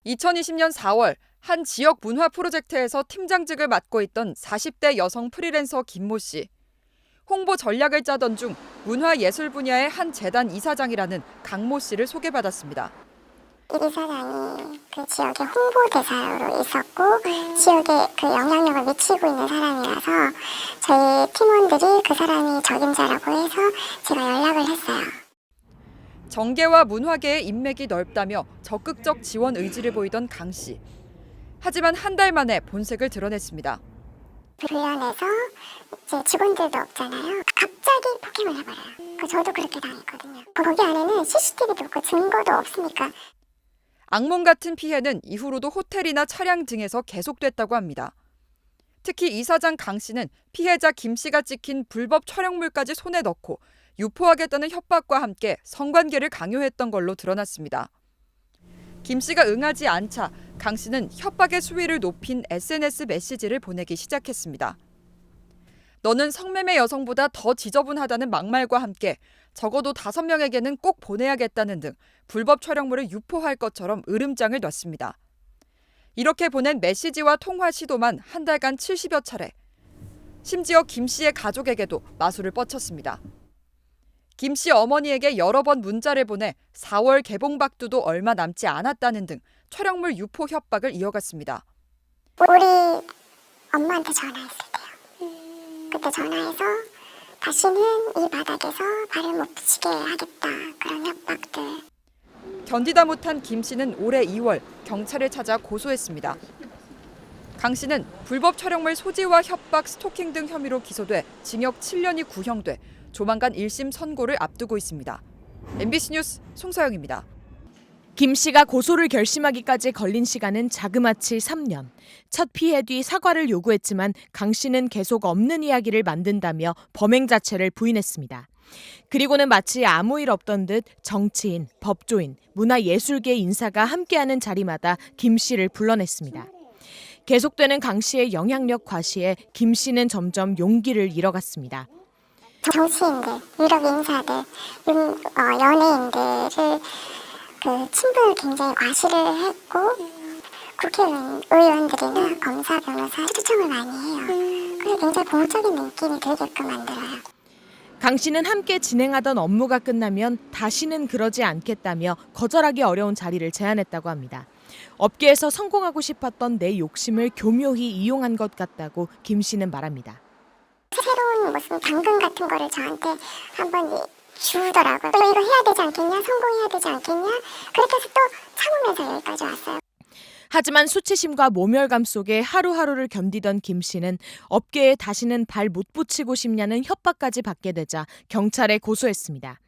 2020년 4월 한 지역 문화 프로젝트에서 팀장직을 맡고 있던 40대 여성 프리랜서 김모 씨. 홍보 전략을 짜던 중 문화예술 분야의 한 재단 이사장이라는 강모 씨를 소개받았습니다. 이 이사장이 그 지역의 홍보대사로 있었고 지역에 그 영향력을 미치고 있는 사람이라서 저희 팀원들이 그 사람이 적임자라고 해서 제가 연락을 했어요. 정계와 문화계의 인맥이 넓다며 적극적 지원 의지를 보이던 강 씨. 하지만 한 달 만에 본색을 드러냈습니다. 불연해서 이제 직원들도 없잖아요. 갑자기 폭행을 해버려요. 저도 그렇게 당했거든요. 거기 안에는 CCTV도 없고 증거도 없으니까. 악몽 같은 피해는 이후로도 호텔이나 차량 등에서 계속됐다고 합니다. 특히 이사장 강 씨는 피해자 김 씨가 찍힌 불법 촬영물까지 손에 넣고 유포하겠다는 협박과 함께 성관계를 강요했던 걸로 드러났습니다. 김 씨가 응하지 않자 강 씨는 협박의 수위를 높인 SNS 메시지를 보내기 시작했습니다. 너는 성매매 여성보다 더 지저분하다는 막말과 함께 적어도 5명에게는 꼭 보내야겠다는 등 불법 촬영물을 유포할 것처럼 으름장을 놨습니다. 이렇게 보낸 메시지와 통화 시도만 한 달간 70여 차례. 심지어 김 씨의 가족에게도 마술을 뻗쳤습니다. 김 씨 어머니에게 여러 번 문자를 보내 4월 개봉박두도 얼마 남지 않았다는 등 촬영물 유포 협박을 이어갔습니다. 우리 엄마한테 전화했을 때요. 그때 전화해서 다시는 이 바닥에서 발을 못 붙이게 하겠다. 그런 협박들. 견디다 못한 김 씨는 올해 2월 경찰을 찾아 고소했습니다. 강 씨는 불법 촬영물 소지와 협박, 스토킹 등 혐의로 기소돼 징역 7년이 구형돼 조만간 1심 선고를 앞두고 있습니다. MBC 뉴스 송서영입니다. 김 씨가 고소를 결심하기까지 걸린 시간은 자그마치 3년. 첫 피해 뒤 사과를 요구했지만 강 씨는 계속 없는 이야기를 만든다며 범행 자체를 부인했습니다. 그리고는 마치 아무 일 없던 듯 정치인, 법조인, 문화예술계 인사가 함께하는 자리마다 김 씨를 불러냈습니다. 계속되는 강 씨의 영향력 과시에 김 씨는 점점 용기를 잃어갔습니다. 정치인들, 유력 인사들, 연예인들을 친분을 굉장히 과시를 했고 국회의원들이나 검사, 변호사 초청을 많이 해요. 그래서 굉장히 공적인 느낌이 들게끔 만들어요. 강 씨는 함께 진행하던 업무가 끝나면 다시는 그러지 않겠다며 거절하기 어려운 자리를 제안했다고 합니다. 업계에서 성공하고 싶었던 내 욕심을 교묘히 이용한 것 같다고 김 씨는 말합니다. 새로운 무슨 당근 같은 거를 저한테 한번 주더라고요. 또 이거 해야 되지 않겠냐? 성공해야 되지 않겠냐? 그렇게 해서 또 참으면서 여기까지 왔어요. 하지만 수치심과 모멸감 속에 하루하루를 견디던 김 씨는 업계에 다시는 발 못 붙이고 싶냐는 협박까지 받게 되자 경찰에 고소했습니다.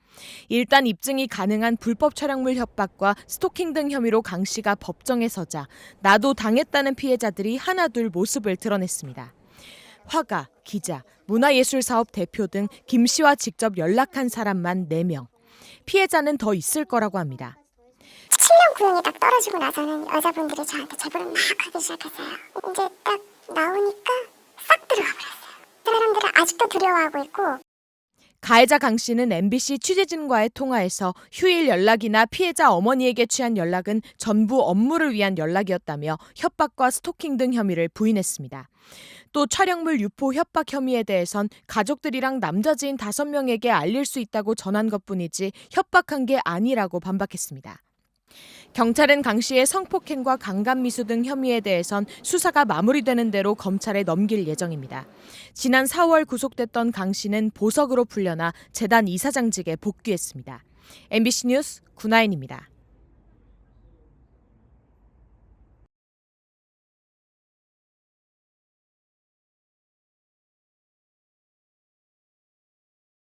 일단 입증이 가능한 불법 촬영물 협박과 스토킹 등 혐의로 강 씨가 법정에 서자 나도 당했다는 피해자들이 하나둘 모습을 드러냈습니다. 화가, 기자, 문화예술사업 대표 등 김 씨와 직접 연락한 사람만 4명. 피해자는 더 있을 거라고 합니다. 7년 구형이 딱 떨어지고 나서는 여자분들이 저한테 제보를 막 하기 시작했어요. 이제 딱 나오니까 싹 들어가 버렸어요. 사람들은 아직도 두려워하고 있고. 가해자 강 씨는 MBC 취재진과의 통화에서 휴일 연락이나 피해자 어머니에게 취한 연락은 전부 업무를 위한 연락이었다며 협박과 스토킹 등 혐의를 부인했습니다. 또 촬영물 유포 협박 혐의에 대해선 가족들이랑 남자 지인 5명에게 알릴 수 있다고 전한 것뿐이지 협박한 게 아니라고 반박했습니다. 경찰은 강 씨의 성폭행과 강간미수 등 혐의에 대해선 수사가 마무리되는 대로 검찰에 넘길 예정입니다. 지난 4월 구속됐던 강 씨는 보석으로 풀려나 재단 이사장직에 복귀했습니다. MBC 뉴스 구나인입니다.